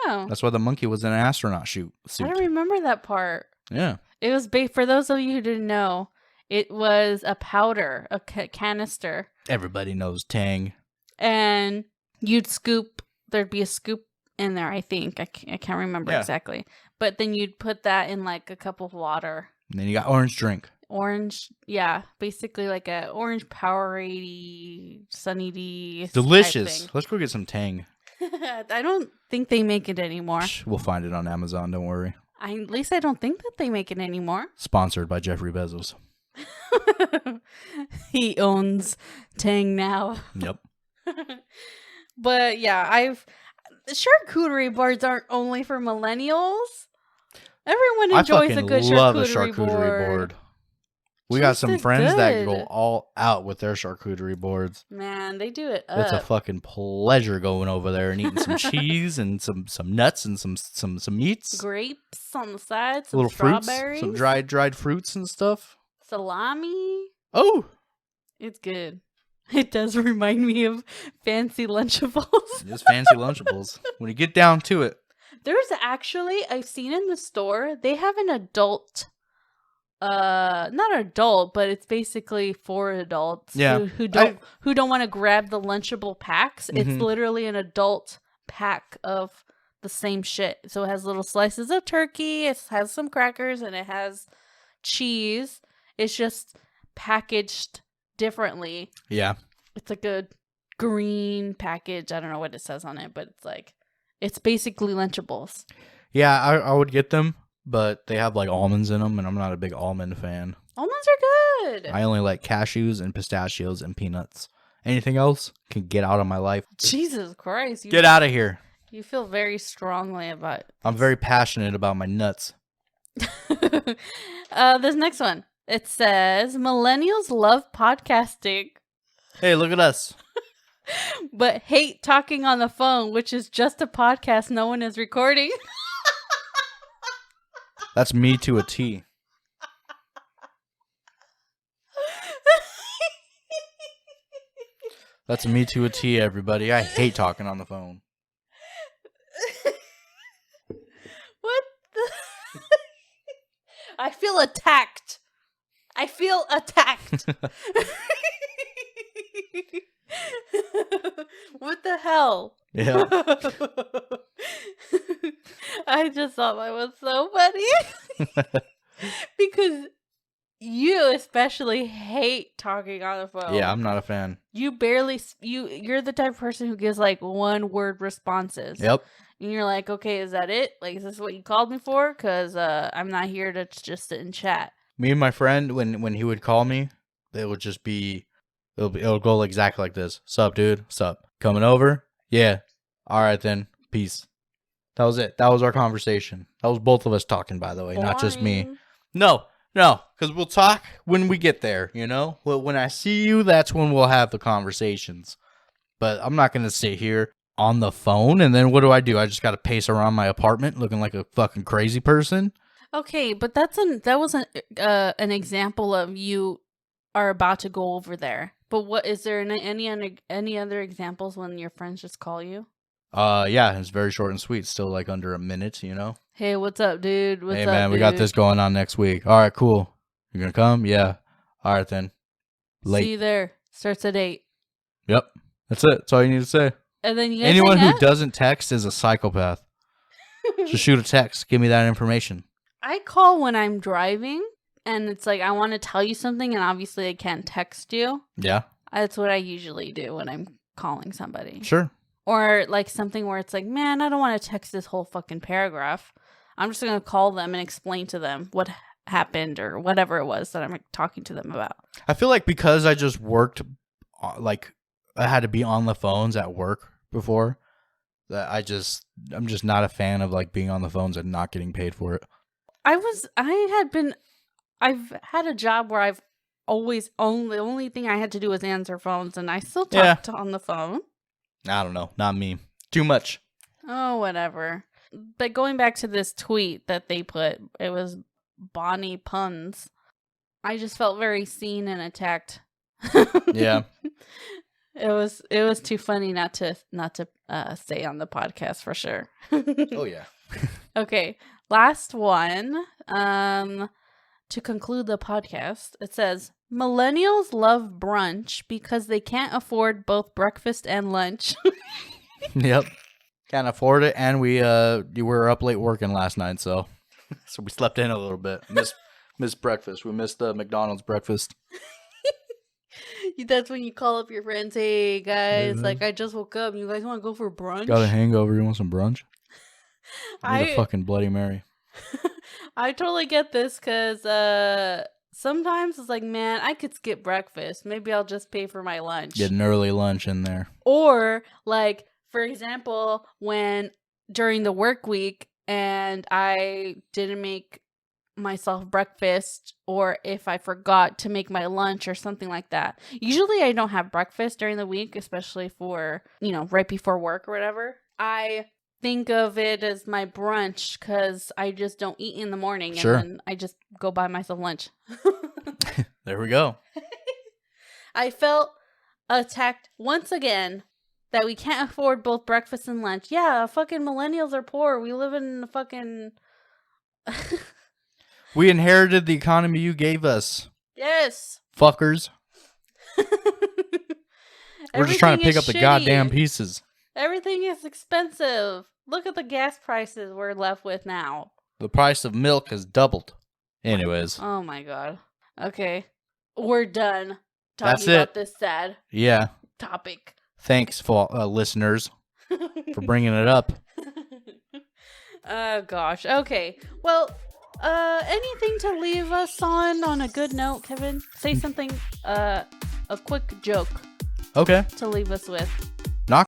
Speaker 1: Oh,
Speaker 2: That's why the monkey was in an astronaut suit.
Speaker 1: I don't remember that part.
Speaker 2: Yeah.
Speaker 1: It was for those of you who didn't know, it was a powder, a canister,
Speaker 2: Everybody knows Tang.
Speaker 1: and you'd scoop. There'd be a scoop in there. I think I can't remember exactly, but then you'd put that in like a cup of water.
Speaker 2: And then you got orange drink.
Speaker 1: Orange, yeah, basically like a orange Powerade, Sunny D.
Speaker 2: Delicious. Let's go get some Tang.
Speaker 1: I don't think they make it anymore.
Speaker 2: We'll find it on Amazon. Don't worry.
Speaker 1: At least I don't think that they make it anymore.
Speaker 2: Sponsored by Jeffrey Bezos.
Speaker 1: He owns Tang now.
Speaker 2: Yep.
Speaker 1: But yeah, charcuterie boards aren't only for millennials. Everyone enjoys a good
Speaker 2: love
Speaker 1: charcuterie board.
Speaker 2: We got some friends that go
Speaker 1: good.
Speaker 2: all out with their charcuterie boards.
Speaker 1: Man, they do it up.
Speaker 2: It's a fucking pleasure going over there and eating some cheese and some nuts and some meats.
Speaker 1: Grapes on the side, some
Speaker 2: Little fruits,
Speaker 1: strawberries,
Speaker 2: some dried fruits and stuff.
Speaker 1: salami.
Speaker 2: Oh,
Speaker 1: It's good. It does remind me of fancy Lunchables.
Speaker 2: just fancy Lunchables. When you get down to it.
Speaker 1: There's actually, I've seen in the store, they have an adult, not adult, but it's basically for adults who don't want to grab the Lunchable packs. It's literally an adult pack of the same shit. So it has little slices of turkey, it has some crackers, and it has cheese. It's just packaged differently.
Speaker 2: Yeah.
Speaker 1: It's like a green package. I don't know what it says on it, but it's basically Lunchables.
Speaker 2: Yeah, I would get them, but they have like almonds in them, and I'm not a big almond fan.
Speaker 1: Almonds are good.
Speaker 2: I only like cashews and pistachios and peanuts. Anything else can get out of my life.
Speaker 1: Jesus Christ.
Speaker 2: Get out of here.
Speaker 1: You feel very strongly about it.
Speaker 2: I'm very passionate about my nuts.
Speaker 1: This next one. It says, millennials love podcasting,
Speaker 2: Hey, look at us.
Speaker 1: but hate talking on the phone, which is just a podcast no one is recording.
Speaker 2: That's me to a T. That's me to a T, everybody. I hate talking on the phone.
Speaker 1: What the? I feel attacked. What the hell?
Speaker 2: Yeah.
Speaker 1: I just thought that was so funny. Because you especially hate talking on the phone.
Speaker 2: Yeah, I'm not a fan.
Speaker 1: You barely you're the type of person who gives like one word responses.
Speaker 2: Yep.
Speaker 1: And you're like, okay, is that it? Like, is this what you called me for? Because I'm not here to just sit and chat.
Speaker 2: Me and my friend, when he would call me, it would just be, it'll go exactly like this. Sup, dude? Sup? Coming over? Yeah. All right, then. Peace. That was it. That was our conversation. That was both of us talking, by the way, not just me.
Speaker 1: Boring.
Speaker 2: No, because we'll talk when we get there, you know? Well, when I see you, that's when we'll have the conversations. But I'm not going to sit here on the phone, and then what do? I just got to pace around my apartment looking like a fucking crazy person?
Speaker 1: Okay, but that was an example of you are about to go over there. But what is there any other examples when your friends just call you?
Speaker 2: Yeah, it's very short and sweet. Still like under a minute, you know?
Speaker 1: Hey, what's up, dude?
Speaker 2: Hey, man, we got this going on next week. All right, cool. You gonna come? Yeah. All right, then. Late.
Speaker 1: See you there. Starts at 8.
Speaker 2: Yep. That's it. That's all you need to say.
Speaker 1: And then you guys
Speaker 2: Anyone
Speaker 1: hang
Speaker 2: who
Speaker 1: up?
Speaker 2: doesn't text is a psychopath. Just shoot a text. Give me that information.
Speaker 1: I call when I'm driving, and it's like I want to tell you something, and obviously I can't text you.
Speaker 2: Yeah,
Speaker 1: That's what I usually do when I'm calling somebody.
Speaker 2: sure.
Speaker 1: Or like something where it's like, man, I don't want to text this whole fucking paragraph. I'm just going to call them and explain to them what happened or whatever it was that I'm talking to them about.
Speaker 2: I feel like because I just worked, like I had to be on the phones at work before, that I'm just not a fan of like being on the phones and not getting paid for it.
Speaker 1: I've had a job where I've always the only thing I had to do was answer phones, and I still
Speaker 2: Yeah.
Speaker 1: talked on the phone.
Speaker 2: I don't know, not me. Too much.
Speaker 1: Oh, whatever. But going back to this tweet that they put, it was Bonnie Puns. I just felt very seen and attacked.
Speaker 2: Yeah.
Speaker 1: It was too funny not to say on the podcast for sure.
Speaker 2: Oh yeah.
Speaker 1: Okay, last one. To conclude the podcast, it says millennials love brunch because they can't afford both breakfast and lunch.
Speaker 2: Yep. Can't afford it, and we were up late working last night, so we slept in a little bit. Missed breakfast. We missed the McDonald's breakfast.
Speaker 1: That's when you call up your friends, hey guys, like I just woke up. You guys want to go for brunch?
Speaker 2: Got a hangover. You want some brunch? I need a
Speaker 1: I
Speaker 2: fucking Bloody Mary.
Speaker 1: I totally get this because sometimes it's like, man, I could skip breakfast. Maybe I'll just pay for my lunch.
Speaker 2: Get an early lunch in there.
Speaker 1: Or like, for example, when during the work week and I didn't make myself breakfast, or if I forgot to make my lunch or something like that. Usually I don't have breakfast during the week, especially for, right before work or whatever. I think of it as my brunch because I just don't eat in the morning.
Speaker 2: Sure.
Speaker 1: And then I just go buy myself lunch.
Speaker 2: There we go.
Speaker 1: I felt attacked once again that we can't afford both breakfast and lunch. Yeah, fucking millennials are poor. We live in a fucking...
Speaker 2: We inherited the economy you gave us.
Speaker 1: Yes.
Speaker 2: Fuckers. We're just trying to pick up the goddamn pieces.
Speaker 1: Everything is expensive. Look at the gas prices we're left with now.
Speaker 2: The price of milk has doubled. Anyways.
Speaker 1: Oh my god. Okay. We're done
Speaker 2: That's
Speaker 1: talking about
Speaker 2: it.
Speaker 1: this sad
Speaker 2: Yeah.
Speaker 1: topic.
Speaker 2: Thanks, for listeners, for bringing it up.
Speaker 1: Oh gosh. Okay. Well, anything to leave us on a good note, Kevin? Say something, a quick joke
Speaker 2: Okay.
Speaker 1: to leave us with.